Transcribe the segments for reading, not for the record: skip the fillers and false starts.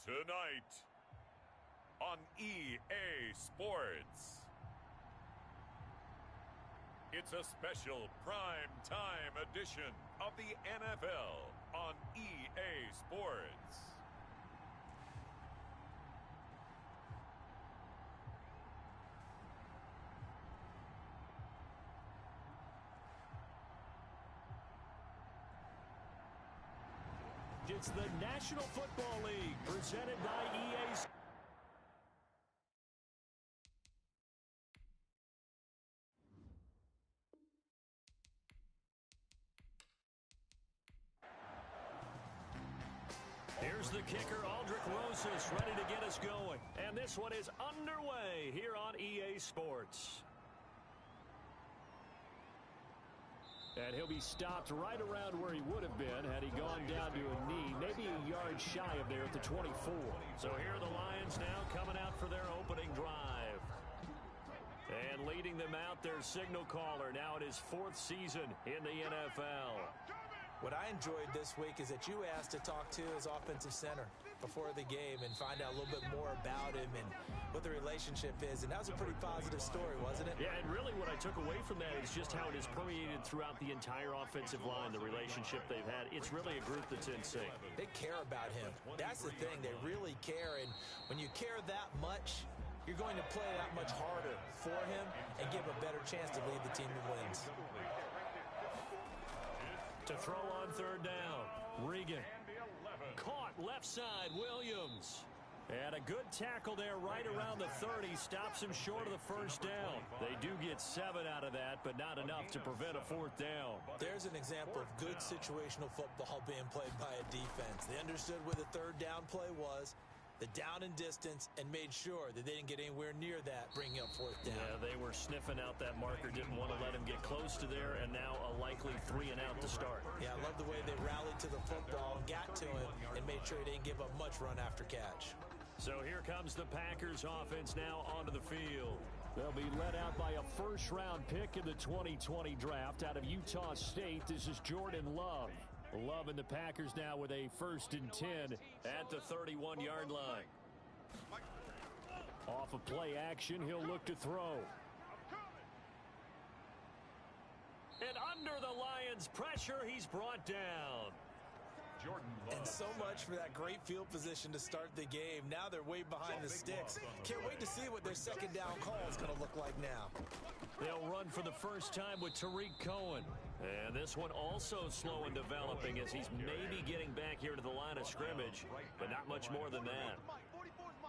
Tonight on EA Sports, it's a special prime time edition of the NFL on EA Sports. It's the National Football League presented by EA Sports. Here's the kicker, Aldrich Rosas, ready to get us going. And this one is underway here on EA Sports. And he'll be stopped right around where he would have been had he gone down to a knee, maybe a yard shy of there at the 24. So here are the Lions now coming out for their opening drive. And leading them out, their signal caller, now in his 4th season in the NFL. What I enjoyed this week is that you asked to talk to his offensive center before the game and find out a little bit more about him and what the relationship is. And that was a pretty positive story, wasn't it? Yeah, and really what I took away from that is just how it is permeated throughout the entire offensive line, the relationship they've had. It's really a group that's in sync. They care about him. That's the thing. They really care. And when you care that much, you're going to play that much harder for him and give a better chance to lead the team to wins. To throw on 3rd down, Regan. Caught left side, Williams. And a good tackle there right around the 30. Stops him short of the 1st down. They do get 7 out of that, but not enough to prevent a 4th down. There's an example of good situational football being played by a defense. They understood where the 3rd down play was, the down and distance, and made sure that they didn't get anywhere near that, bringing up 4th down. Yeah, they were sniffing out that marker, didn't want to let him get close to there, and now a likely 3 and out to start. Yeah, I love the way they rallied to the football and got to him and made sure he didn't give up much run after catch. So here comes the Packers offense now onto the field. They'll be led out by a 1st-round pick in the 2020 draft out of Utah State. This is Jordan Love. Love and the Packers now with a 1st and 10 at the 31-yard line. Off of play action, he'll look to throw. And under the Lions' pressure, he's brought down. And so much for that great field position to start the game. Now they're way behind the sticks. Can't wait to see what their 2nd down call is going to look like now. They'll run for the first time with Tariq Cohen. And this one also slow and developing as he's maybe getting back here to the line of scrimmage, but not much more than that.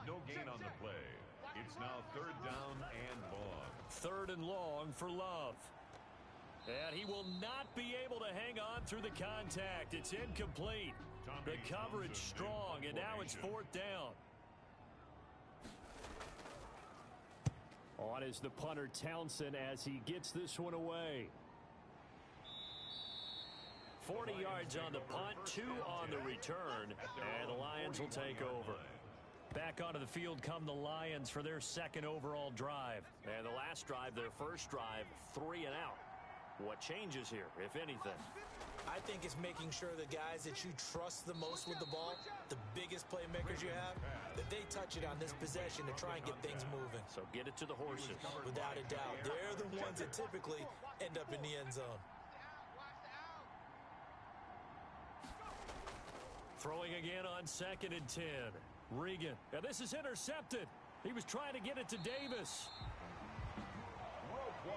No gain on the play. It's now 3rd down and long. 3rd and long for Love. And he will not be able to hang on through the contact. It's incomplete. The coverage strong, and now it's 4th down. On is the punter Townsend as he gets this one away. 40 yards on the punt, 2 on the return, and the Lions will take over. Back onto the field come the Lions for their 2nd overall drive. And the last drive, their 1st drive, 3 and out. What changes here, if anything? I think it's making sure the guys that you trust the most with the ball, the biggest playmakers you have, that they touch it on this possession to try and get things moving. So get it to the horses. Without a doubt. They're the ones that typically end up in the end zone. Throwing again on 2nd and 10. Regan. Now this is intercepted. He was trying to get it to Davis.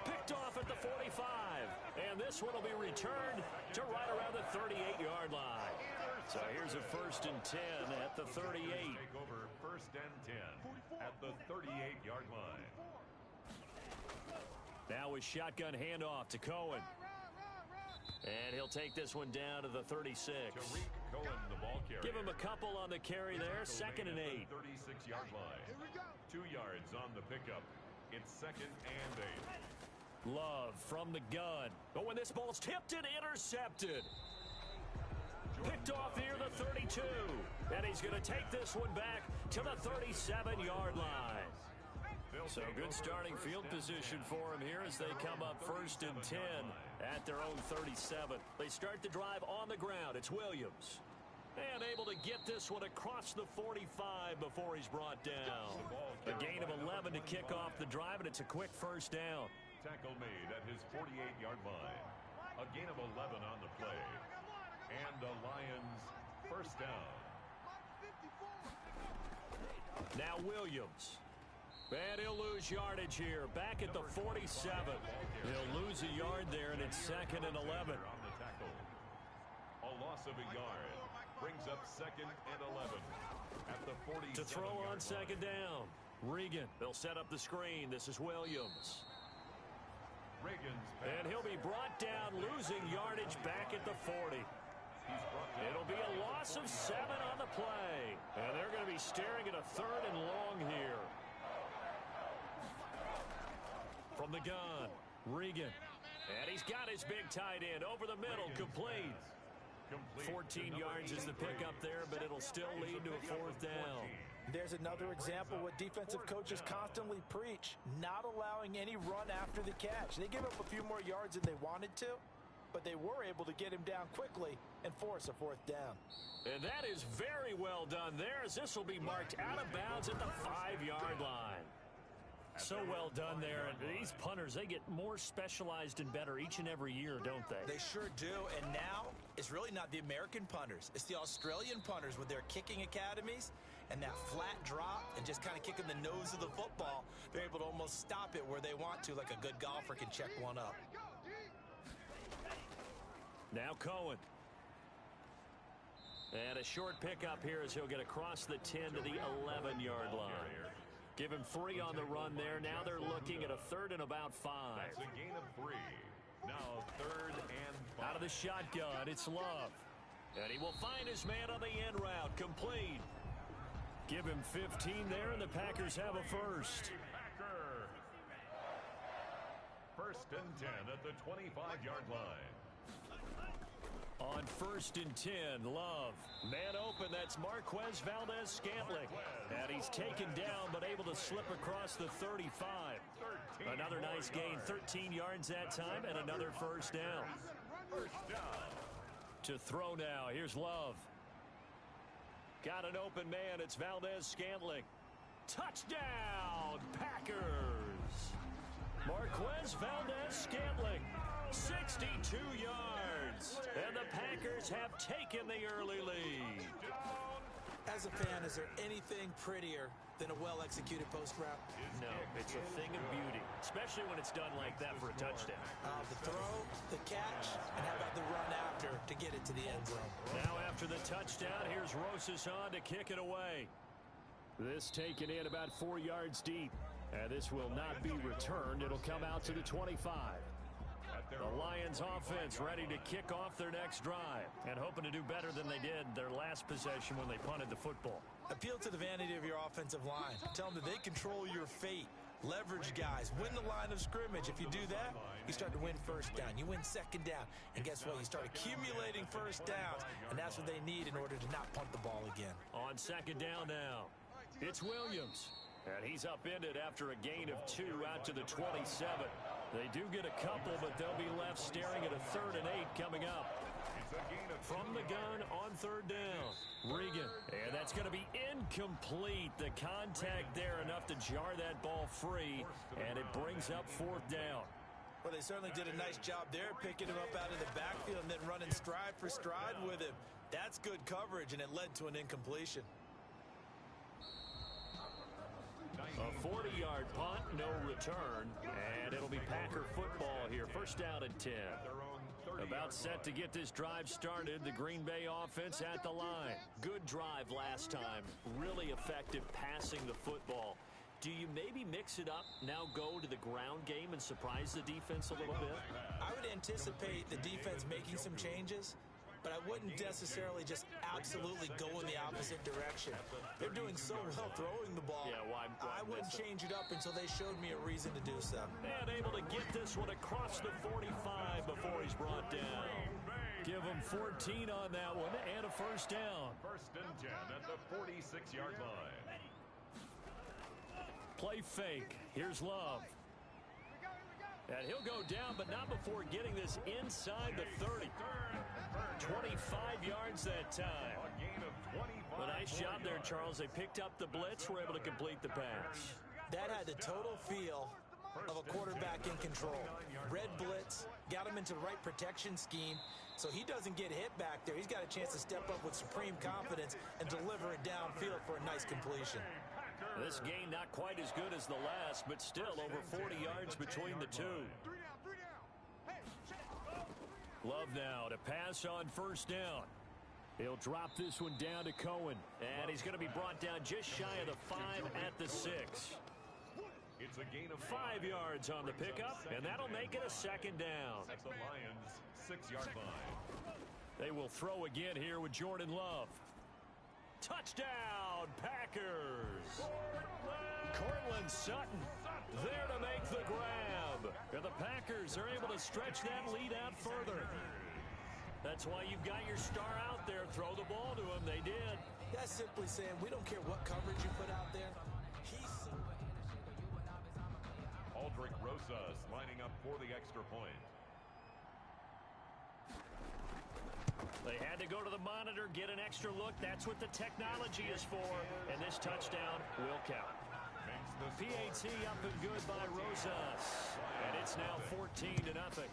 Picked off at the 45. And this one will be returned to right around the 38-yard line. So here's a 1st and 10 at the 38. Take over 1st and 10 at the 38-yard line. Now a shotgun handoff to Cohen. And he'll take this one down to the 36. Tariq Cohen, the ball carrier. Give him a couple on the carry there. 2nd and 8. 36-yard line. 2 yards on the pickup. It's 2nd and 8. Love from the gun. Oh, when this ball's tipped and intercepted. Picked off near the 32. And he's going to take this one back to the 37-yard line. So good starting field position for him here as they come up 1st and 10 at their own 37. They start the drive on the ground. It's Williams. And able to get this one across the 45 before he's brought down. A gain of 11 to kick off the drive, and it's a quick first down. Tackle made at his 48-yard line. A gain of 11 on the play. And the Lions first down. Now Williams. And he'll lose yardage here. Back at the 47. He'll lose a yard there, and it's 2nd and 11. On the tackle. A loss of a yard brings up 2nd and 11 at the 47. To throw on 2nd down. Regan. They'll set up the screen. This is Williams. Reagan's pass. And he'll be brought down, losing yardage back at the 40. It'll be a loss of 7 on the play. And they're going to be staring at a 3rd and long here. From the gun, Regan. And he's got his big tight end over the middle, complete. 14 yards is the pickup there, but it'll still lead to a 4th down. There's another example what defensive coaches constantly preach, not allowing any run after the catch. They give up a few more yards than they wanted to, but they were able to get him down quickly and force a 4th down. And that is very well done there, as this will be marked out of bounds at the 5-yard line. So well done there. And these punters, they get more specialized and better each and every year, don't they? They sure do. And now it's really not the American punters. It's the Australian punters with their kicking academies and that flat drop and just kind of kicking the nose of the football. They're able to almost stop it where they want to, like a good golfer can check one up. Now Cohen. And a short pickup here as he'll get across the 10 to the 11-yard line. Give him 3 on the run there. Now they're looking at a 3rd and about 5. That's a gain of 3. Now 3rd and 5. Out of the shotgun, it's Love. And he will find his man on the end route, complete. Give him 15 there, and the Packers have a first. Packer. 1st and 10 at the 25-yard line. On 1st and 10, Love. Man open, that's Marquez Valdez-Scantling. And he's taken down, but able to slip across the 35. Another nice gain, 13 yards that time, and another first down. To throw now, here's Love. Got an open man, it's Valdez-Scantling. Touchdown, Packers! Marquez Valdez-Scantling, 62 yards. And the Packers have taken the early lead. As a fan, is there anything prettier than a well-executed post route? No, it's a thing of beauty, especially when it's done like that for a touchdown. The throw, the catch, and how about the run after to get it to the end zone? Now after the touchdown, here's Rosas on to kick it away. This taken in about 4 yards deep. And this will not be returned. It'll come out to the 25. The Lions offense ready to kick off their next drive and hoping to do better than they did their last possession when they punted the football. Appeal to the vanity of your offensive line. Tell them that they control your fate. Leverage guys. Win the line of scrimmage. If you do that, you start to win 1st down. You win 2nd down. And guess what? You start accumulating 1st downs. And that's what they need in order to not punt the ball again. On 2nd down now, it's Williams. And he's upended after a gain of 2 out to the 27. They do get a couple, but they'll be left staring at a 3rd and 8 coming up. From the gun on 3rd down, Regan. And that's going to be incomplete. The contact there enough to jar that ball free, and it brings up 4th down. Well, they certainly did a nice job there, picking him up out of the backfield and then running stride for stride with him. That's good coverage, and it led to an incompletion. A 40-yard punt, no return, and it'll be Packer football here. 1st down and 10. About set to get this drive started. The Green Bay offense at the line. Good drive last time. Really effective passing the football. Do you maybe mix it up, now go to the ground game and surprise the defense a little bit? I would anticipate the defense making some changes, but I wouldn't necessarily just absolutely go in the opposite direction. They're doing so well throwing the ball. Yeah, why I wouldn't change it up until they showed me a reason to do so. And able to get this one across the 45 before he's brought down. Give him 14 on that one and a 1st down. 1st and 10 at the 46-yard line. Play fake. Here's Love. And he'll go down, but not before getting this inside the 30. 25 yards that time. A nice job there, Charles. They picked up the blitz, were able to complete the pass. That had the total feel of a quarterback in control. Red blitz, got him into the right protection scheme, so he doesn't get hit back there. He's got a chance to step up with supreme confidence and deliver it downfield for a nice completion. This game not quite as good as the last, but still over 40 yards between the two. Love now to pass on first down. He'll drop this one down to Cohen, and he's going to be brought down just shy of the 5 at the 6. It's a gain of 5 yards on the pickup, and that'll make it a second down. At the Lions' 6-yard line. They will throw again here with Jordan Love. Touchdown, Packers! Cortland Sutton there to make the grab. And the Packers are able to stretch that lead out further. That's why you've got your star out there. Throw the ball to him. They did. That's simply saying we don't care what coverage you put out there. Aldrick Rosas lining up for the extra point. They had to go to the monitor, get an extra look. That's what the technology is for. And this touchdown will count. PAT up and good by Rosas. And it's now 14-0.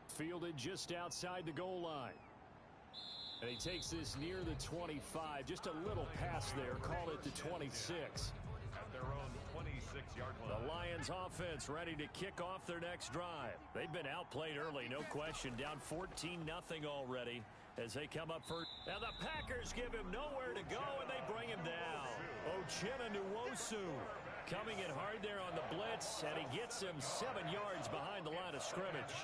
Fielded just outside the goal line. And he takes this near the 25. Just a little pass there. Call it the 26. At their own 26-yard line. The Lions offense ready to kick off their next drive. They've been outplayed early, no question. Down 14-0 already as they come up first. Now the Packers give him nowhere to go, and they bring him down. Uchenna Nwosu coming in hard there on the blitz, and he gets him 7 yards behind the line of scrimmage.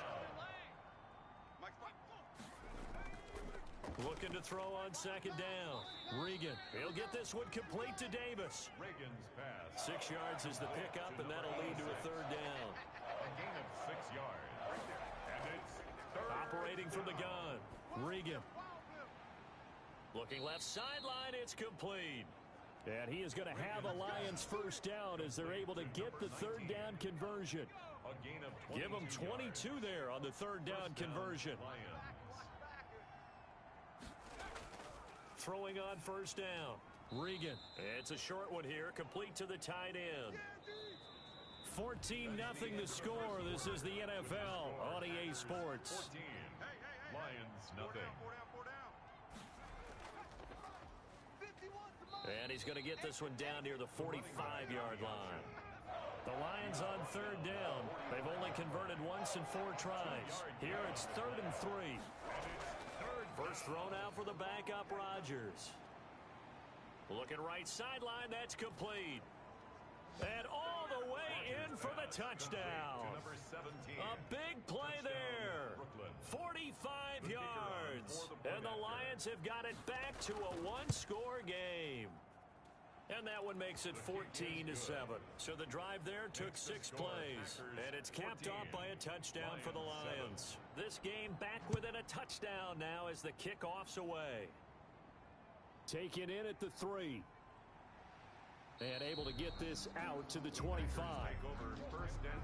Looking to throw on second down. Regan, he'll get this one complete to Davis. Regan's pass. 6 yards is the pickup, and that'll lead to a third down. A gain of 6 yards. And it's third. Operating from the gun. Regan. Looking left sideline, it's complete. And he is going to have a Lions first down as they're able to get the third down conversion. A gain of Give them 22 there on the third down conversion. Lions. Throwing on first down. Regan. It's a short one here, complete to the tight end. 14-0 the score. This is the NFL on EA Sports. 14. Lions nothing. And he's going to get this one down near the 45-yard line. The Lions on third down. They've only converted once in 4 tries. Here it's 3rd and 3. First thrown out for the backup, Rodgers. Looking right sideline, that's complete. And all the way in for the touchdown. Number 17. A big play there. 45 yards. And the Lions have got it back to a one-score game. And that one makes it 14-7. So the drive there took 6 plays. And it's capped off by a touchdown for the Lions. This game back within a touchdown now as the kickoff's away. Taken in at the 3. And able to get this out to the 25. Take over 1st and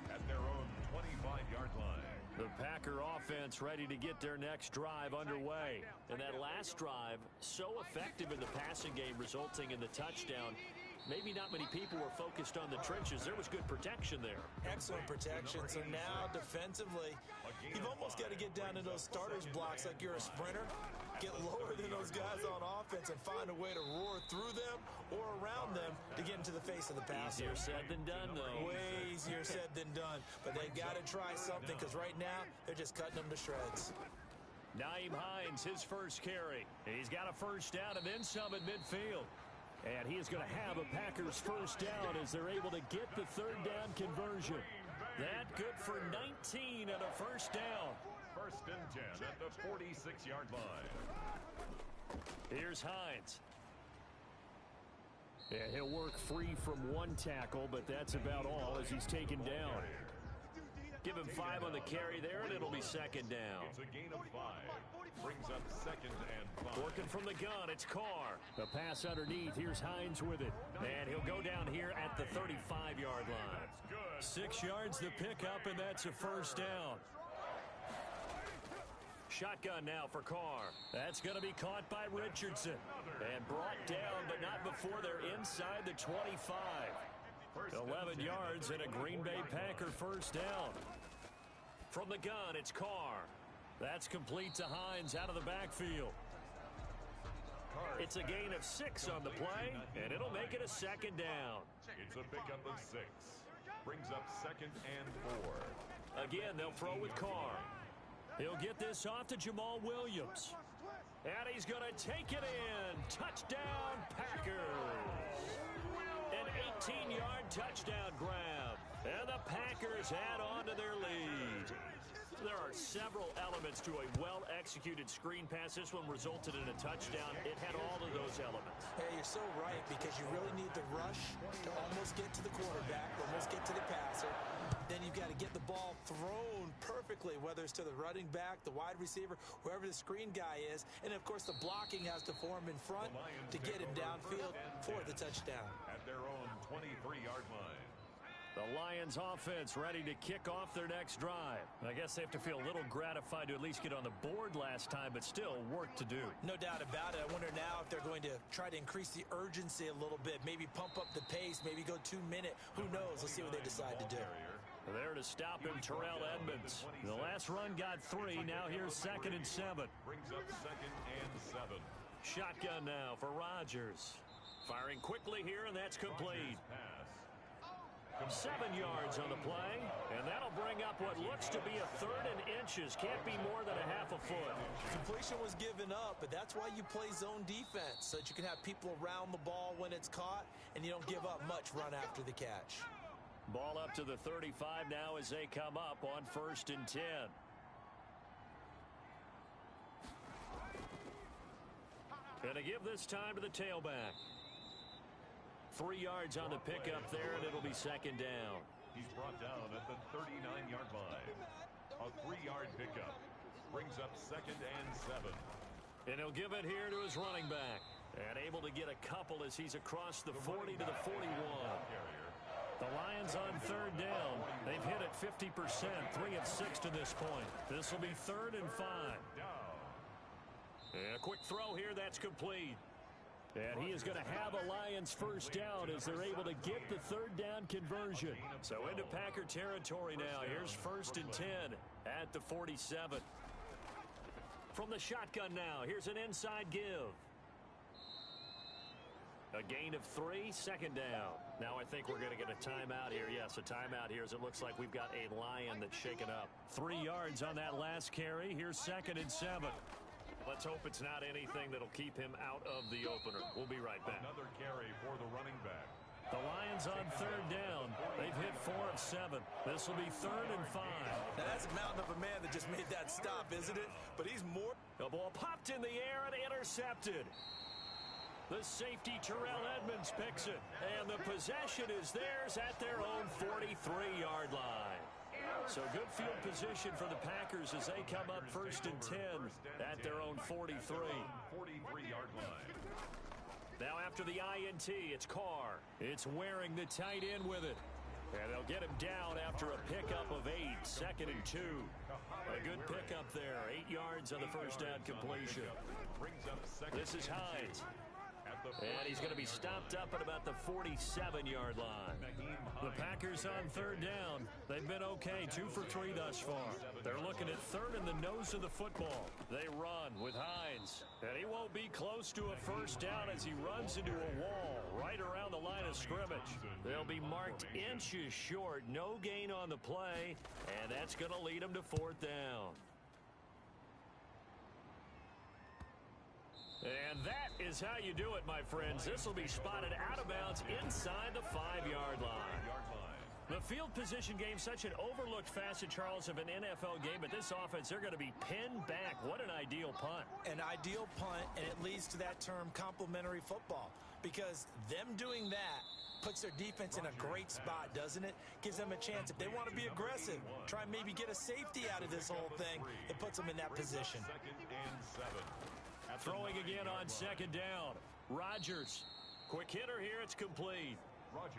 10 at their own 25-yard line. The Packer offense ready to get their next drive underway. And that last drive, so effective in the passing game, resulting in the touchdown. Maybe not many people were focused on the trenches. There was good protection there. Excellent protection. So now defensively, you've almost got to get down to those starters blocks like you're a sprinter. Get lower than those guys on offense and find a way to roar through them or around them to get into the face of the passer. Easier said than done, though. Way easier said than done. But they've got to try something because right now they're just cutting them to shreds. Nyheim Hines, his first carry. He's got a first down and then some at midfield. And he is going to have a Packers first down as they're able to get the third down conversion. That good for 19 and a first down. 1st and 10 at the 46-yard line. Here's Hines. Yeah, he'll work free from one tackle, but that's about all as he's taken down. Give him 5 on the carry there, and it'll be second down. It's a gain of 5. Brings up second and 5. Working from the gun, it's Carr. The pass underneath. Here's Hines with it. And he'll go down here at the 35-yard line. That's good. 6 yards the pickup, and that's a first down. Shotgun now for Carr. That's going to be caught by Richardson. And brought down, but not before they're inside the 25. 11 yards and a Green Bay Packer first down. From the gun, it's Carr. That's complete to Hines out of the backfield. It's a gain of 6 on the play, and it'll make it a second down. It's a pickup of 6. Brings up second and 4. Again, they'll throw with Carr. He'll get this off to Jamal Williams. And he's going to take it in. Touchdown, Packers. An 18-yard touchdown grab. And the Packers add on to their lead. There are several elements to a well-executed screen pass. This one resulted in a touchdown. It had all of those elements. Hey, you're so right, because you really need the rush to almost get to the quarterback, almost get to the passer. Then you've got to get the ball thrown perfectly, whether it's to the running back, the wide receiver, whoever the screen guy is. And, of course, the blocking has to form in front to get him downfield for the touchdown. At their own 23-yard line. The Lions offense ready to kick off their next drive. I guess they have to feel a little gratified to at least get on the board last time, but still work to do. No doubt about it. I wonder now if they're going to try to increase the urgency a little bit, maybe pump up the pace, maybe go 2-minute. Who knows? Let's see what they decide to do. There to stop him, Terrell Edmonds. The last run got 3. Now here's second and 7. Brings up second and 7. Shotgun now for Rodgers. Firing quickly here, and that's complete. 7 yards on the play, and that'll bring up what looks to be a 3rd and inches. Can't be more than a half a foot. Completion was given up, but that's why you play zone defense, so that you can have people around the ball when it's caught, and you don't give up much run after the catch. Ball up to the 35 now as they come up on 1st and 10. Gonna give this time to the tailback. 3 yards on the pickup there, and it'll be second down. He's brought down at the 39-yard line. A 3-yard pickup. Brings up second and 7. And he'll give it here to his running back. And able to get a couple as he's across the 40 to the 41. The Lions on 3rd down. They've hit it 50%, 3 of 6 to this point. This will be 3rd and 5. And a quick throw here, that's complete. And he is going to have a Lions first down as they're able to get the 3rd down conversion. So into Packer territory now. Here's 1st and 10 at the 47. From the shotgun now, here's an inside give. A gain of 3, second down. Now I think we're going to get a timeout here. Yes, a timeout here as it looks like we've got a Lion that's shaken up. 3 yards on that last carry. Here's 2nd and 7. Let's hope it's not anything that'll keep him out of the opener. We'll be right back. Another carry for the running back. The Lions on 3rd down. They've hit 4 of 7. This will be 3rd and 5. Now that's a mountain of a man that just made that stop, isn't it? But he's more. The ball popped in the air and intercepted. The safety, Terrell Edmonds, picks it. And the possession is theirs at their own 43-yard line. So good field position for the Packers as they come up 1st and 10 at their own 43. 43-yard line. Now after the INT, it's Carr. It's wearing the tight end with it. And they'll get him down after a pickup of 8, 2nd and 2. A good pickup there, 8 yards on the first down completion. This is Hines. And he's going to be stopped up at about the 47-yard line. The Packers on 3rd down. They've been okay, 2 for 3 thus far. They're looking at 3rd in the nose of the football. They run with Hines. And he won't be close to a first down as he runs into a wall right around the line of scrimmage. They'll be marked inches short. No gain on the play. And that's going to lead them to 4th down. And that is how you do it, my friends. This will be spotted out of bounds inside the 5-yard line. The field position game, such an overlooked facet, Charles, of an NFL game, but this offense, they're going to be pinned back. What an ideal punt. An ideal punt, and it leads to that term complementary football, because them doing that Puts their defense in a great spot, doesn't it? Gives them a chance. If they want to be aggressive, try and maybe get a safety out of this whole thing, it puts them in that position. Throwing again on second down. Rodgers. Quick hitter here. It's complete. 4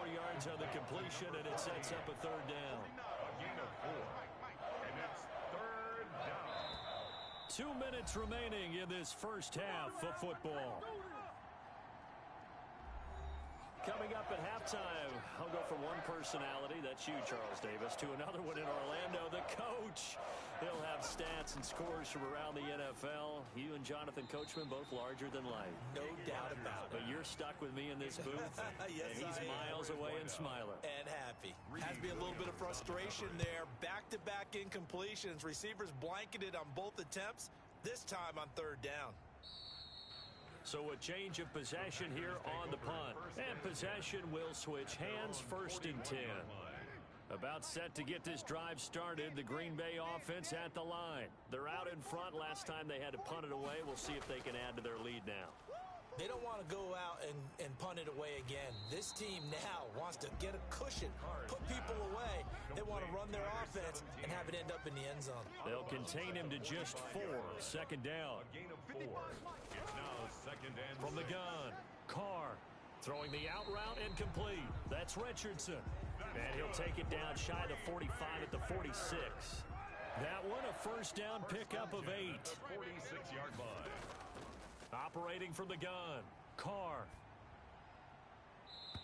yards on the completion, and it sets up a third down. A gain of 4. And it's third down. 2 minutes remaining in this first half of football. Coming up at halftime, I'll go from one personality, that's you, Charles Davis, to another one in Orlando, the coach. He'll have stats and scores from around the NFL. You and Jonathan Coachman both larger than life. No doubt about it. But you're stuck with me in this booth. Yes, and he's miles away and smiling. And happy. Has to be a little bit of frustration there. Back-to-back incompletions. Receivers blanketed on both attempts, this time on third down. So a change of possession here on the punt. And possession will switch hands, 1st and 10. About set to get this drive started. The Green Bay offense at the line. They're out in front. Last time they had to punt it away. We'll see if they can add to their lead now. They don't want to go out and punt it away again. This team now wants to get a cushion, put people away. They want to run their offense and have it end up in the end zone. They'll contain him to just 4. Second down. A gain of 4. It's now second and From the gun, Carr throwing the out route incomplete. That's Richardson. And he'll take it down shy of the 45 at the 46. That one a first down pickup of 8. 46-yard line. Operating from the gun, Carr.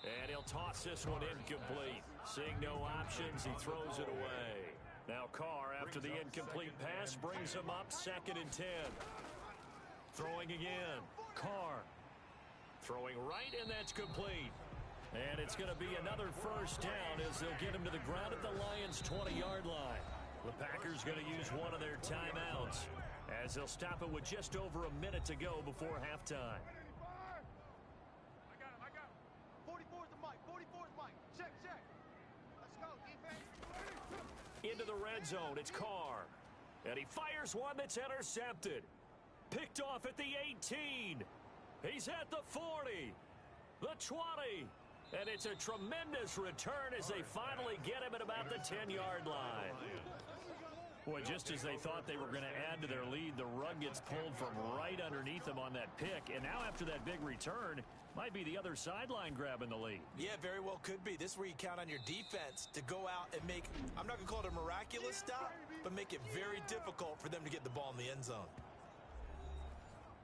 And he'll toss this one incomplete. Seeing no options, he throws it away. Now Carr, after the incomplete pass, brings him up 2nd and 10. Throwing again, Carr. Throwing right, and that's complete. And it's going to be another first down as they'll get him to the ground at the Lions' 20-yard line. The Packers going to use one of their timeouts as they'll stop it with just over a minute to go before halftime. I got him. 44's the mic. 44's mic. Check. Let's go, defense. Into the red zone, it's Carr. And he fires one that's intercepted. Picked off at the 18. He's at the 40. The 20. And it's a tremendous return as they finally get him at about the 10-yard line. Boy, just as they thought they were going to add to their lead, the rug gets pulled from right underneath them on that pick. And now after that big return, might be the other sideline grabbing the lead. Yeah, very well could be. This is where you count on your defense to go out and make, I'm not going to call it a miraculous stop, but make it very difficult for them to get the ball in the end zone.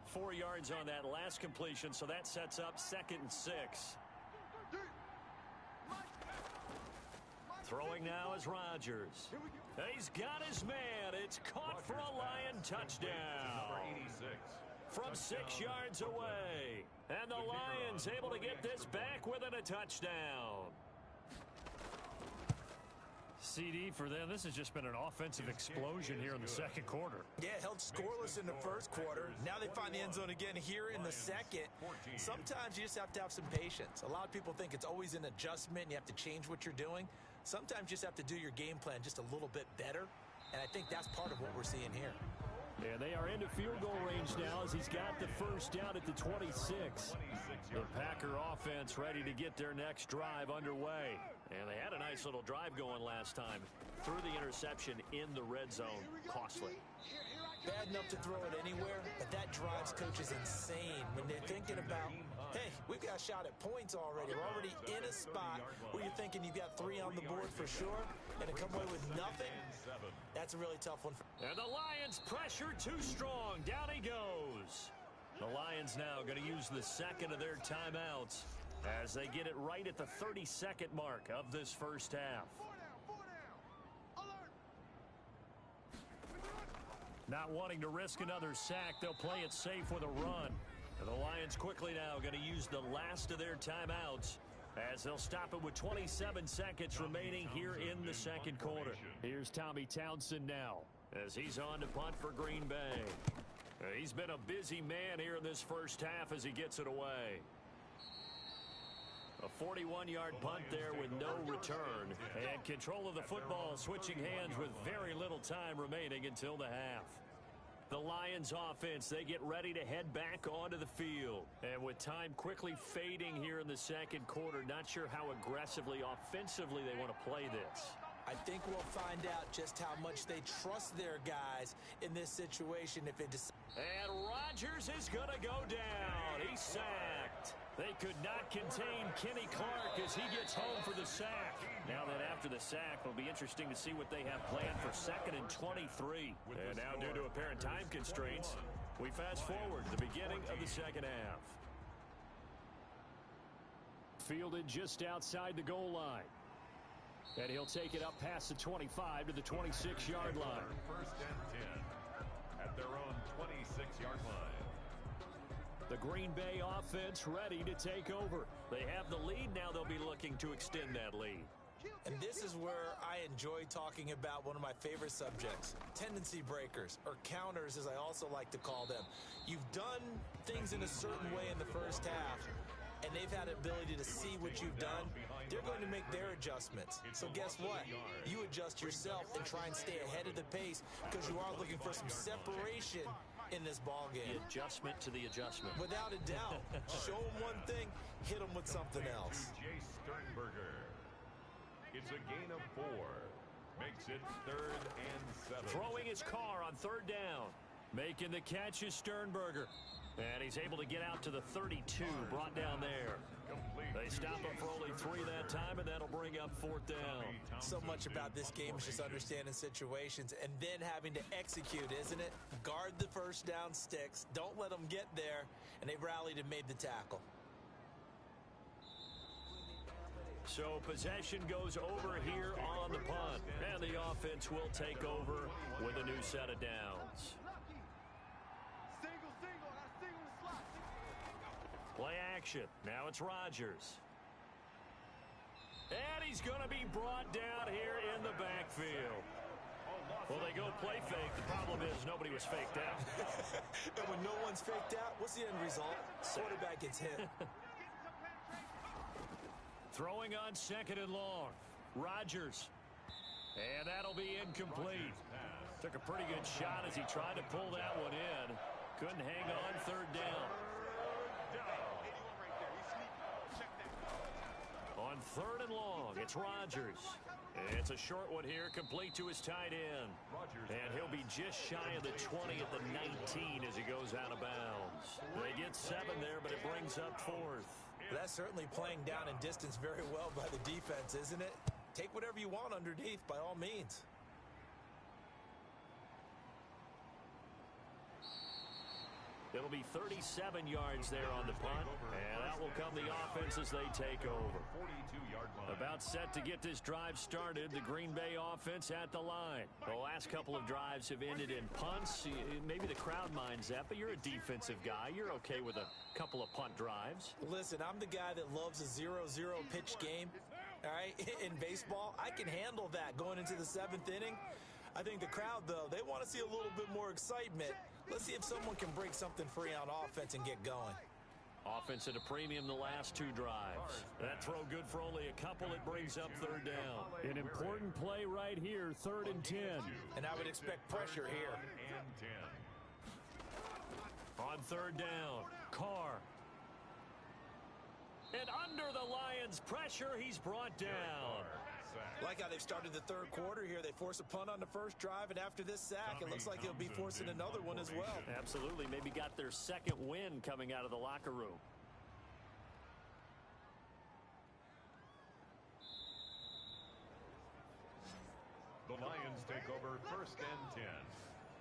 4 yards on that last completion, so that sets up 2nd and 6. Throwing now is Rodgers. He's got his man. It's caught for a Lion touchdown. From 6 yards away. And the Lions able to get this back within a touchdown. CD for them. This has just been an offensive explosion here in the second quarter. Yeah, held scoreless in the first quarter. Now they find the end zone again here in the second. Sometimes you just have to have some patience. A lot of people think it's always an adjustment. You have to change what you're doing. Sometimes you just have to do your game plan just a little bit better. And I think that's part of what we're seeing here. Yeah, they are into field goal range now as he's got the first down at the 26. The Packer offense ready to get their next drive underway. And they had a nice little drive going last time. Threw the interception in the red zone. Costly. Bad enough to throw it anywhere, but that drives coaches insane when they're thinking about, hey, we've got a shot at points already. We're already in a spot where you're thinking you've got 3 on the board for sure, and to come away with nothing, that's a really tough one. And the Lions pressure too strong. Down he goes. The Lions now going to use the second of their timeouts as they get it right at the 32nd mark of this first half. Not wanting to risk another sack, they'll play it safe with a run. And the Lions quickly now going to use the last of their timeouts as they'll stop it with 27 seconds remaining here in the second quarter. Here's Tommy Townsend now as he's on to punt for Green Bay. He's been a busy man here in this first half as he gets it away. A 41-yard punt there with no return. And control of the football switching hands with very little time remaining until the half. The Lions offense, they get ready to head back onto the field. And with time quickly fading here in the second quarter, not sure how aggressively, offensively they want to play this. I think we'll find out just how much they trust their guys in this situation if it decides. And Rodgers is going to go down. He's sacked. They could not contain Kenny Clark as he gets home for the sack. Now that after the sack, it'll be interesting to see what they have planned for 2nd and 23. And now due to apparent time constraints, we fast forward to the beginning of the second half. Fielded just outside the goal line. And he'll take it up past the 25 to the 26-yard line. 1st and 10 at their own 26-yard line. The Green Bay offense ready to take over. They have the lead. Now they'll be looking to extend that lead. And this is where I enjoy talking about one of my favorite subjects, tendency breakers, or counters as I also like to call them. You've done things in a certain way in the first half, and they've had the ability to see what you've done. They're going to make their adjustments. So guess what? You adjust yourself and try and stay ahead of the pace because you are looking for some separation in this ball game. The adjustment to the adjustment. Without a doubt. Show them one thing, hit them with something else. Jay Sternberger. It's a gain of 4. Makes it 3rd and 7. Throwing his car on 3rd down. Making the catch is Sternberger. And he's able to get out to the 32, brought down there. They stop him for only 3 that time, and that'll bring up 4th down. So much about this game is just understanding situations and then having to execute, isn't it? Guard the first down sticks. Don't let them get there. And they rallied and made the tackle. So possession goes over here on the punt. And the offense will take over with a new set of downs. Play action. Now it's Rodgers. And he's going to be brought down here in the backfield. Well, they go play fake. The problem is nobody was faked out. And when no one's faked out, what's the end result? Quarterback gets hit. Throwing on 2nd and long. Rodgers. And that'll be incomplete. Took a pretty good shot as he tried to pull that one in. Couldn't hang on 3rd down. On 3rd and long, it's Rodgers. It's a short one here, complete to his tight end. And he'll be just shy of the 20 at the 19 as he goes out of bounds. They get 7 there, but it brings up 4th. That's certainly playing down in distance very well by the defense, isn't it? Take whatever you want underneath, by all means. It'll be 37 yards there on the punt, and that will come the offense as they take over. About set to get this drive started, the Green Bay offense at the line. The last couple of drives have ended in punts. Maybe the crowd minds that, but you're a defensive guy. You're okay with a couple of punt drives. Listen, I'm the guy that loves a 0-0 pitch game. All right, in baseball, I can handle that going into the 7th inning. I think the crowd, though, they want to see a little bit more excitement. Let's see if someone can break something free on offense and get going. Offense at a premium the last 2 drives. That throw good for only a couple. It brings up 3rd down. An important play right here, 3rd and 10. And I would expect pressure here. On 3rd down, Carr. And under the Lions' pressure, he's brought down. Like how they've started the 3rd quarter here. They force a punt on the first drive, and after this sack, it looks like they'll be forcing another one as well. Absolutely. Maybe got their 2nd win coming out of the locker room. The Lions take over 1st and 10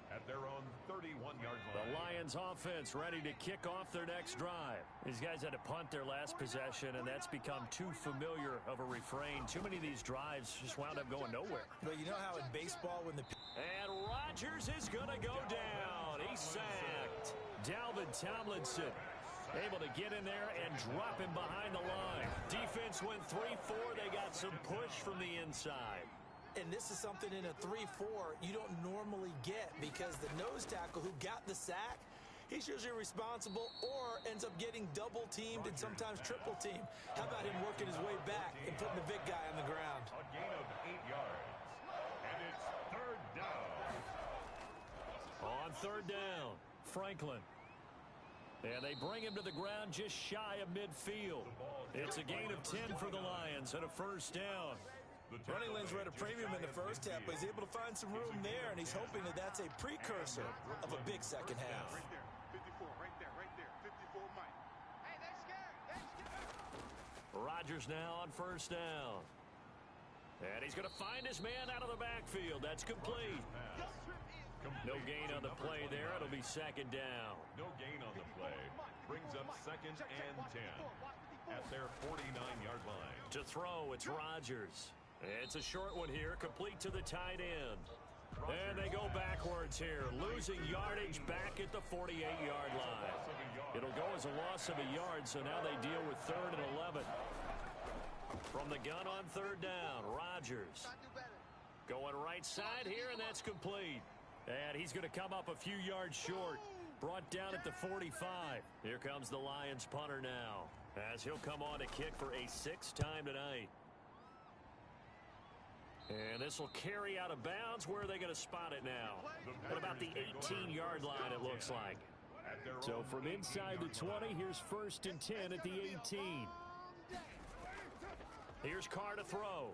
at their own 31-yard line. The Lions offense ready to kick off their next drive. These guys had to punt their last possession, and that's become too familiar of a refrain. Too many of these drives just wound up going nowhere. But you know how in baseball when the... And Rodgers is going to go down. He's sacked. Dalvin Tomlinson able to get in there and drop him behind the line. Defense went 3-4. They got some push from the inside. And this is something in a 3-4 you don't normally get because the nose tackle who got the sack, he's usually responsible or ends up getting double teamed and sometimes triple teamed. How about him working his way back and putting the big guy on the ground? A gain of 8 yards. And it's 3rd down. On third down, Franklin. And they bring him to the ground just shy of midfield. It's a gain of 10 for the Lions and a first down. Running lanes were at a premium in the first half, but he's able to find some room there, and he's hoping that that's a precursor of a big second half. Right there. 54, right there. 54 Mike. Hey, they're scared. Rodgers now on first down. And he's going to find his man out of the backfield. That's complete. No gain on the play there. It'll be second down. No gain on the play. Brings up second and 10 at their 49-yard line. To throw, it's Rodgers. It's a short one here, complete to the tight end. And they go backwards here, losing yardage back at the 48-yard line. It'll go as a loss of a yard, so now they deal with 3rd and 11. From the gun on third down, Rodgers. Going right side here, and that's complete. And he's going to come up a few yards short. Brought down at the 45. Here comes the Lions punter now, as he'll come on to kick for a 6th time tonight. And this will carry out of bounds. Where are they going to spot it now? At about the 18-yard line, it looks like. So from inside the 20, here's 1st and 10 at the 18. Here's Carr to throw.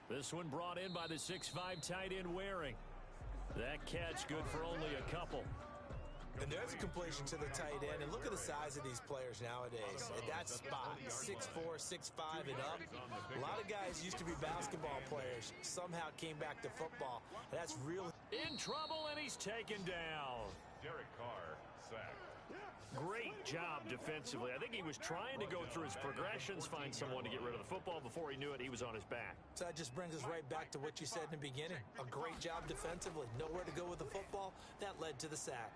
This one brought in by the 6'5" tight end Waring. That catch good for only a couple. And there's a completion to the tight end. And look at the size of these players nowadays. At that spot, 6'4", 6'5", and up. A lot of guys used to be basketball players. Somehow came back to football. That's real. In trouble, and he's taken down. Derek Carr sacked. Great job defensively. I think he was trying to go through his progressions, find someone to get rid of the football. Before he knew it, he was on his back. So that just brings us right back to what you said in the beginning. A great job defensively. Nowhere to go with the football. That led to the sack.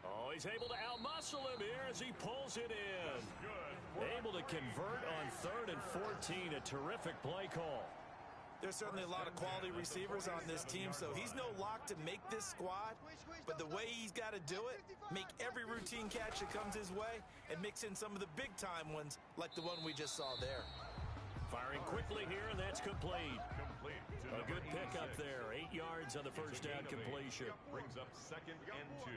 Oh, he's able to outmuscle him here as he pulls it in. Able to convert on 3rd and 14. A terrific play call. There's certainly a lot of quality receivers on this team, so he's no lock to make this squad. But the way he's got to do it, make every routine catch that comes his way, and mix in some of the big-time ones like the one we just saw there. Firing quickly here, and that's complete. A good pickup there. 8 yards on the first down completion. Brings up 2nd and 2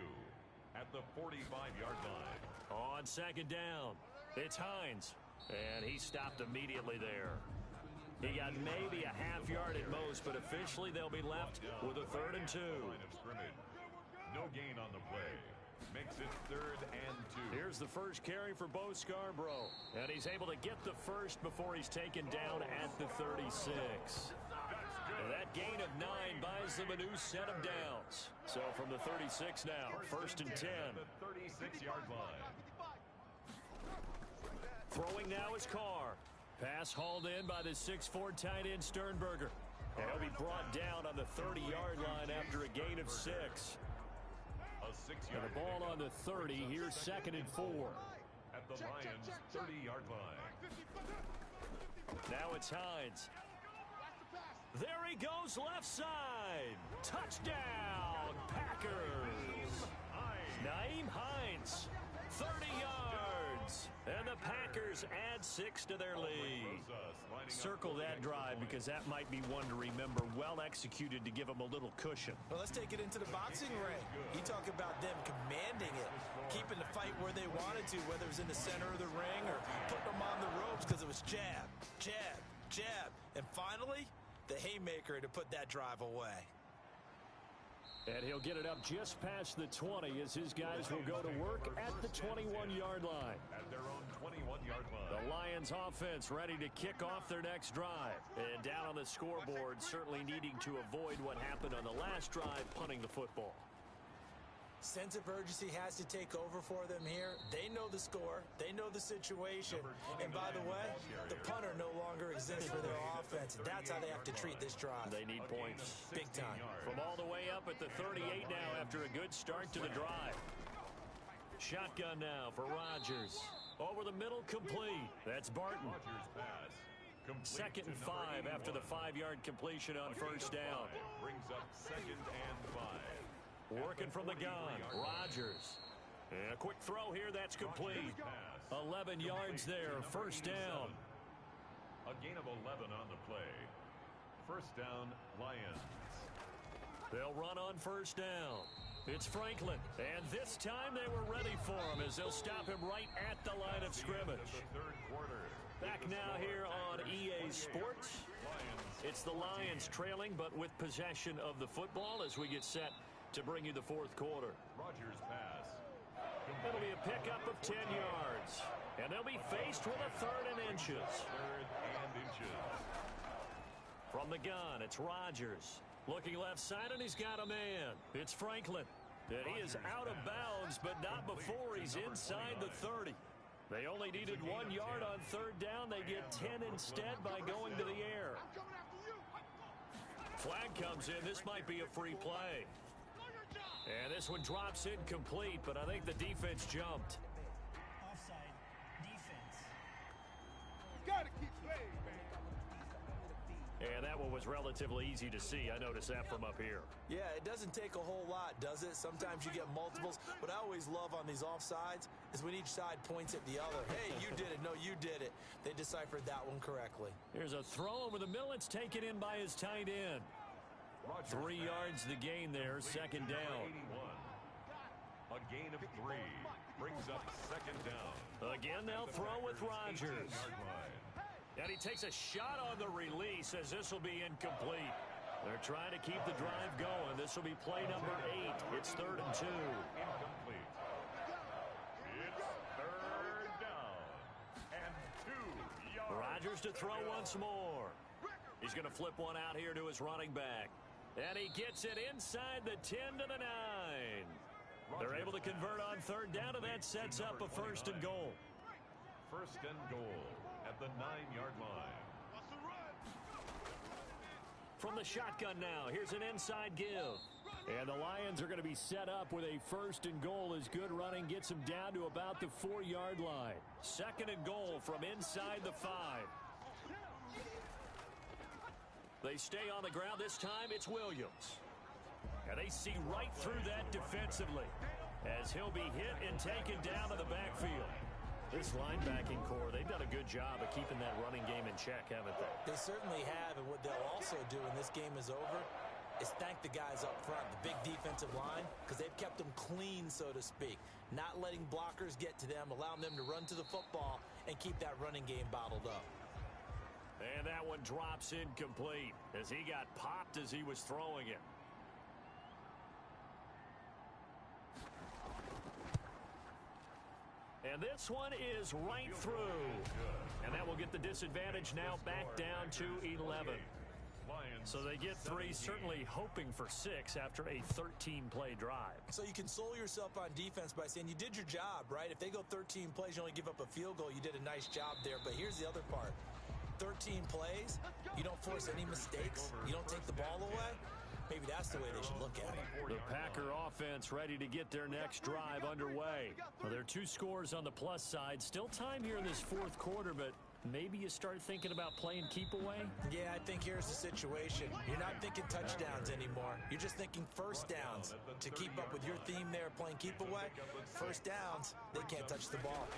at the 45-yard line. On 2nd down, it's Hines, and he stopped immediately there. He got maybe a half yard at most, but officially they'll be left with a 3rd and 2. Line of scrimmage. No gain on the play. Makes it 3rd and 2. Here's the first carry for Bo Scarborough, and he's able to get the first before he's taken down at the 36. And that gain of 9 buys them a new set of downs. So from the 36 now, 1st and 10. The 36-yard line. Throwing now is Carr. Pass hauled in by the 6'4" tight end Sternberger. And he'll be brought down on the 30-yard line after a gain of 6. And the ball on the 30. Here's 2nd and 4. At the Lions' 30-yard line. Now it's Hines. There he goes left side. Touchdown, Packers. Nyheim Hines, 30 yards. And the Packers add 6 to their lead. Circle that drive because that might be one to remember. Well executed to give them a little cushion. Well, let's take it into the boxing ring. You talk about them commanding it, keeping the fight where they wanted to, whether it was in the center of the ring or putting them on the ropes because it was jab, jab, jab. And finally, the haymaker to put that drive away. And he'll get it up just past the 20 as his guys will go to work at the 21-yard line. At their own 21-yard line. The Lions offense ready to kick off their next drive. And down on the scoreboard, certainly needing to avoid what happened on the last drive, punting the football. Sense of urgency has to take over for them here. They know the score. They know the situation. And by the way, the punter no longer exists for their offense. That's how they have to treat this drive. They need points. Big time. From all the way up at the 38 now after a good start to the drive. Shotgun now for Rodgers. Over the middle, complete. That's Barton. 2nd and 5 after the 5-yard completion on first down. Brings up 2nd and 5. Working from the gun, Rodgers. And a quick throw here, that's complete. 11 yards there, first down. A gain of 11 on the play. First down, Lions. They'll run on first down. It's Franklin, and this time they were ready for him as they'll stop him right at the line of scrimmage. Back now here on EA Sports. It's the Lions trailing, but with possession of the football as we get set to bring you the fourth quarter. Rodgers pass. It'll be a pickup of 10 yards, and they'll be faced with a 3rd and inches. 3rd and inches. From the gun, it's Rodgers. Looking left side, and he's got a man. It's Franklin. And he is out of bounds, but not before he's inside the 30. They only needed 1 yard on 3rd down. They get 10 instead by going to the air. Flag comes in. This might be a free play. And this one drops incomplete, but I think the defense jumped. Offside, defense. Gotta keep playing, man. And that one was relatively easy to see. I noticed that from up here. Yeah, it doesn't take a whole lot, does it? Sometimes you get multiples. What I always love on these offsides is when each side points at the other. Hey, you did it. No, you did it. They deciphered that one correctly. Here's a throw over the middle. It's taken in by his tight end. 3 yards the gain there, 2nd down. 81. A gain of 3 brings up 2nd down. Again, they'll throw with Rodgers. And he takes a shot on the release as this will be incomplete. They're trying to keep the drive going. This will be play number 8. It's 3rd and 2. Incomplete. It's 3rd down. And 2 yards. Rodgers to throw once more. He's going to flip one out here to his running back. And he gets it inside the 10 to the 9. They're able to convert on 3rd down, and that sets up a 1st and goal. 1st and goal at the 9-yard line. From the shotgun now, here's an inside give. And the Lions are going to be set up with a 1st and goal as good running gets them down to about the 4-yard line. 2nd and goal from inside the 5. They stay on the ground. This time it's Williams. And they see right through that defensively as he'll be hit and taken down to the backfield. This linebacking core, they've done a good job of keeping that running game in check, haven't they? They certainly have, and what they'll also do when this game is over is thank the guys up front, the big defensive line, because they've kept them clean, so to speak. Not letting blockers get to them, allowing them to run to the football and keep that running game bottled up. And that one drops incomplete as he got popped as he was throwing it. And this one is right through. And that will get the disadvantage now back down to 11. So they get 3, certainly hoping for 6 after a 13-play drive. So you console yourself on defense by saying you did your job, right? If they go 13 plays, you only give up a field goal, you did a nice job there. But here's the other part. 13 plays, you don't force any mistakes, you don't take the ball away. Maybe that's the way they should look at it. The Packer offense ready to get their next drive underway. Well, there are 2 scores on the plus side. Still time here in this 4th quarter, but maybe you start thinking about playing keep away? Yeah, I think here's the situation. You're not thinking touchdowns anymore. You're just thinking 1st downs. To keep up with your theme there, playing keep away, 1st downs, they can't touch the ball.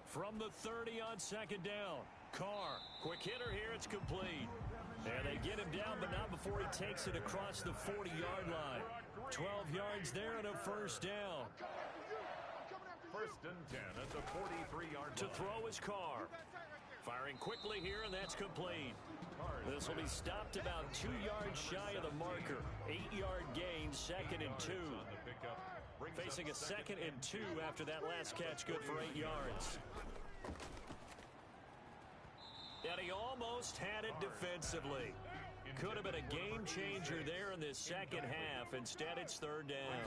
From the 30 on 2nd down. Carr, quick hitter here, it's complete. And they get him down, but not before he takes it across the 40-yard line. 12 yards there and a 1st down. 1st and 10 at the 43-yard line. To throw is Carr. Firing quickly here, and that's complete. This will be stopped about 2 yards shy of the marker. 8-yard gain, 2nd and 2. Facing a 2nd and 2 after that last catch, good for 8 yards. And he almost had it defensively. Could have been a game changer there in this 2nd half. Instead, it's 3rd down.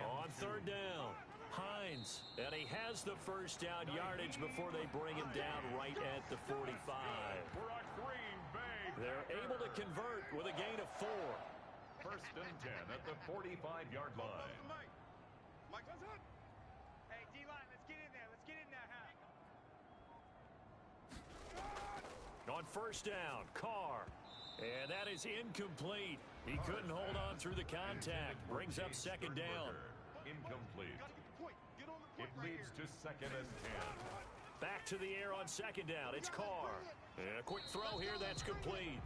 On 3rd down, Hines. And he has the 1st down yardage before they bring him down right at the 45. They're able to convert with a gain of 4. 1st and 10 at the 45-yard line. Hey, D-line, let's get in there. Let's get in there, huh? On 1st down, Carr. And that is incomplete. He couldn't hold on through the contact. Brings up 2nd down. Incomplete. It leads to 2nd and 10. Back back to the air on second down. It's Carr. And a quick throw here. That's complete.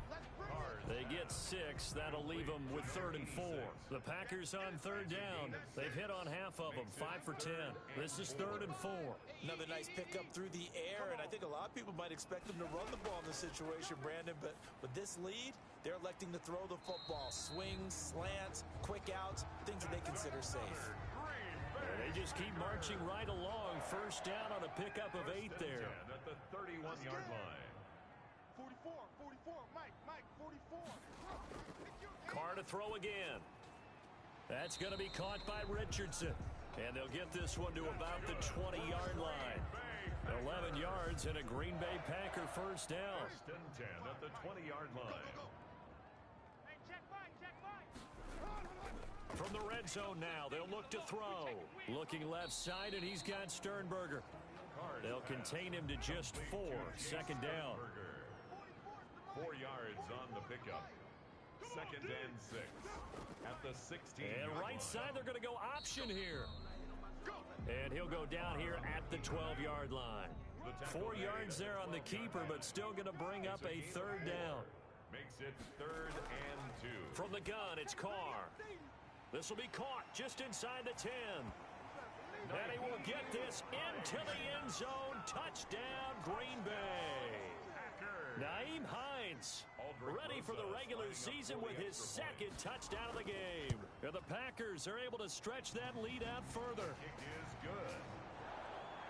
They get 6. That'll leave them with 3rd and 4. The Packers on 3rd down. They've hit on half of them, 5 for 10. This is 3rd and 4. Another nice pickup through the air, and I think a lot of people might expect them to run the ball in this situation, Brandon, but with this lead, they're electing to throw the football. Swings, slants, quick outs, things that they consider safe. And they just keep marching right along. First down on a pickup of 8 there. At the 31-yard line. 44, Mike, 44. Carr to throw again. That's going to be caught by Richardson. And they'll get this one to about the 20-yard line. 11 yards and a Green Bay Packer first down. First and 10 at the 20-yard line. Hey, check Mike. From the red zone now, they'll look to throw. Looking left side, and he's got Sternberger. They'll contain him to just 4. Second down. 4 yards on the pickup. Second and 6 at the 16. And right side, they're going to go option here. And he'll go down here at the 12-yard line. 4 yards there on the keeper, but still going to bring up a 3rd down. Makes it 3rd and 2. From the gun, it's Carr. This will be caught just inside the 10. And he will get this into the end zone. Touchdown, Green Bay. Nyheim Hines ready for the regular season with his 2nd touchdown of the game. And the Packers are able to stretch that lead out further. Kick is good.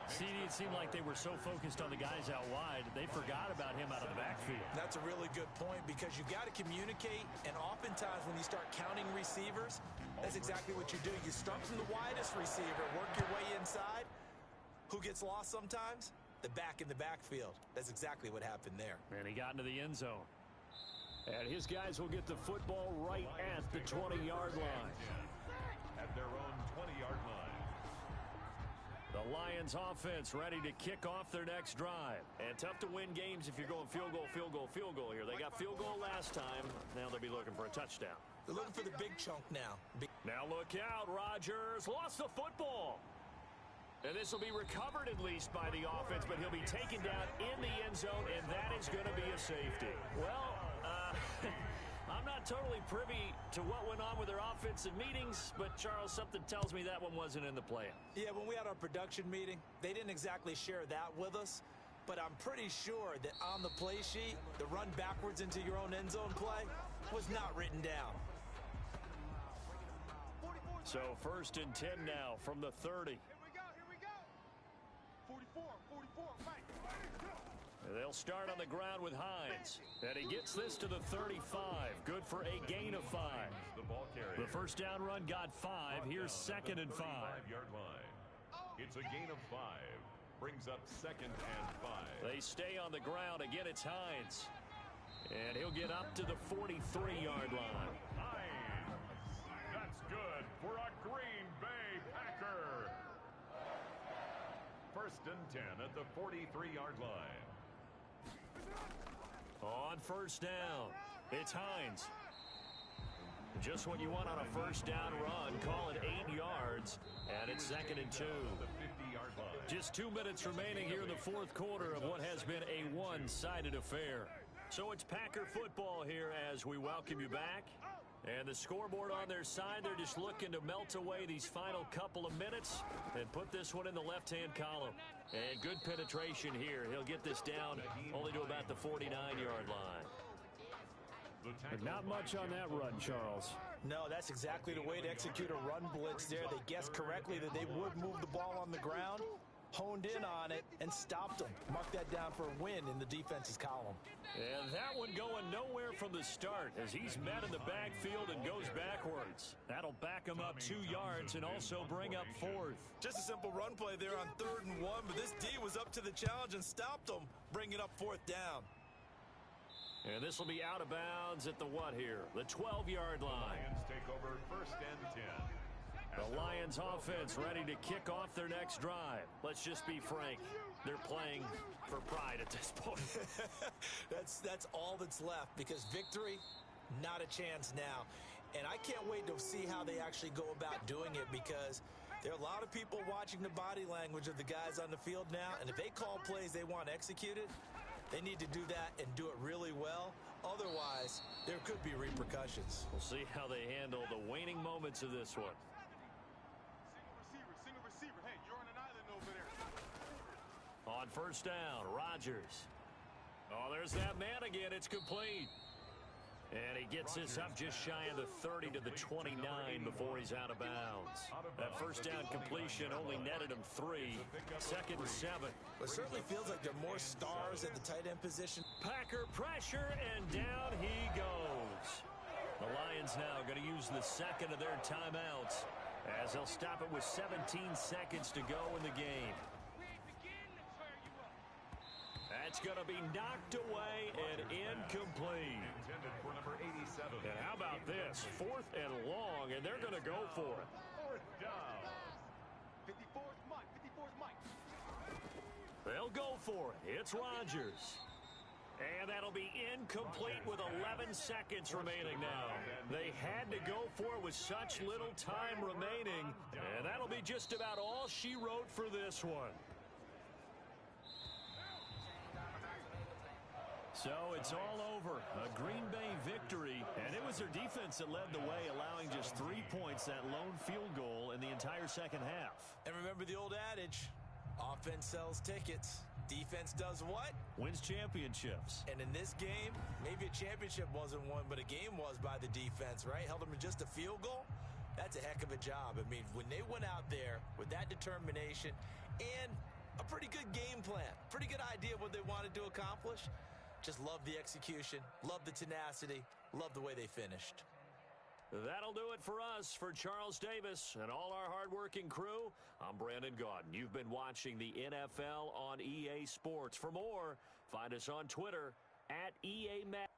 CD, it seemed like they were so focused on the guys out wide, they forgot about him out of the backfield. That's a really good point because you got to communicate, and oftentimes when you start counting receivers, that's exactly what you do. You start from the widest receiver, work your way inside. Who gets lost sometimes? The back in the backfield. That's exactly what happened there. And he got into the end zone. And his guys will get the football right at the 20-yard line. At their own 20-yard line. The Lions offense ready to kick off their next drive. And tough to win games if you're going field goal here. They got field goal last time. Now they'll be looking for a touchdown. They're looking for the big chunk now. Now look out, Rodgers lost the football. And this will be recovered at least by the offense, but he'll be taken down in the end zone, and that is going to be a safety. Well, I'm not totally privy to what went on with their offensive meetings, but Charles, something tells me that one wasn't in the plan. Yeah, when we had our production meeting, they didn't exactly share that with us, but I'm pretty sure that on the play sheet, the run backwards into your own end zone play was not written down. So 1st and 10 now from the 30. Here we go. 44, Mike. They'll start on the ground with Hines. And he gets this to the 35. Good for a gain of 5. The first down run got 5. Here's 2nd and 5. 5-yard line. It's a gain of 5. Brings up 2nd and 5. They stay on the ground. Again, it's Hines. And he'll get up to the 43-yard line. Hines. That's good for a Green Bay Packer. 1st and 10 at the 43-yard line. On first down, it's Hines. Just what you want on a first down run. Call it 8 yards, and it's 2nd and 2. Just 2 minutes remaining here in the 4th quarter of what has been a one-sided affair. So it's Packer football here as we welcome you back. And the scoreboard on their side, they're just looking to melt away these final couple of minutes and put this one in the left-hand column. And good penetration here. He'll get this down only to about the 49-yard line. But not much on that run, Charles. No, that's exactly the way to execute a run blitz there. They guessed correctly that they would move the ball on the ground, honed in on it, and stopped them. Mark that down for a win in the defense's column. And that one going nowhere from the start as he's met in the backfield and goes backwards. That'll back him up 2 yards and also bring up 4th. Just a simple run play there on 3rd and 1, but this D was up to the challenge and stopped him, bringing up 4th down. And this will be out of bounds at the what here? The 12-yard line. Lions take over 1st and 10. The Lions offense ready to kick off their next drive. Let's just be frank. They're playing for pride at this point. That's all that's left because victory, not a chance now. And I can't wait to see how they actually go about doing it because There are a lot of people watching the body language of the guys on the field now, and if they call plays they want executed, they need to do that and do it really well. Otherwise, there could be repercussions. We'll see how they handle the waning moments of this one. Single receiver. Hey, you're on an island over there. On first down, Rodgers. Oh, there's that man again. It's complete. And he gets this up just shy of the 30 to the 29 before he's out of bounds. That first down completion only netted him 3. Second and 7. It certainly feels like there are more stars at the tight end position. Packer pressure, and down he goes. The Lions now going to use the second of their timeouts as they'll stop it with 17 seconds to go in the game. That's going to be knocked away and incomplete. And how about this? 4th and long, and they're going to go for it. 4th down. 54's Mike. They'll go for it. It's Rodgers. And that'll be incomplete with 11 seconds remaining now. They had to go for it with such little time remaining, and that'll be just about all she wrote for this one. So it's all over. A Green Bay victory, and it was their defense that led the way, allowing just 3 points, that lone field goal in the entire second half. And remember the old adage, offense sells tickets. Defense does what? Wins championships. And in this game, maybe a championship wasn't won, but a game was by the defense, right? Held them to just a field goal. That's a heck of a job. I mean, when they went out there with that determination and a pretty good game plan, pretty good idea of what they wanted to accomplish, just love the execution, love the tenacity, love the way they finished. That'll do it for us. For Charles Davis and all our hardworking crew, I'm Brandon Gaudin. You've been watching the NFL on EA Sports. For more, find us on Twitter @EA Max.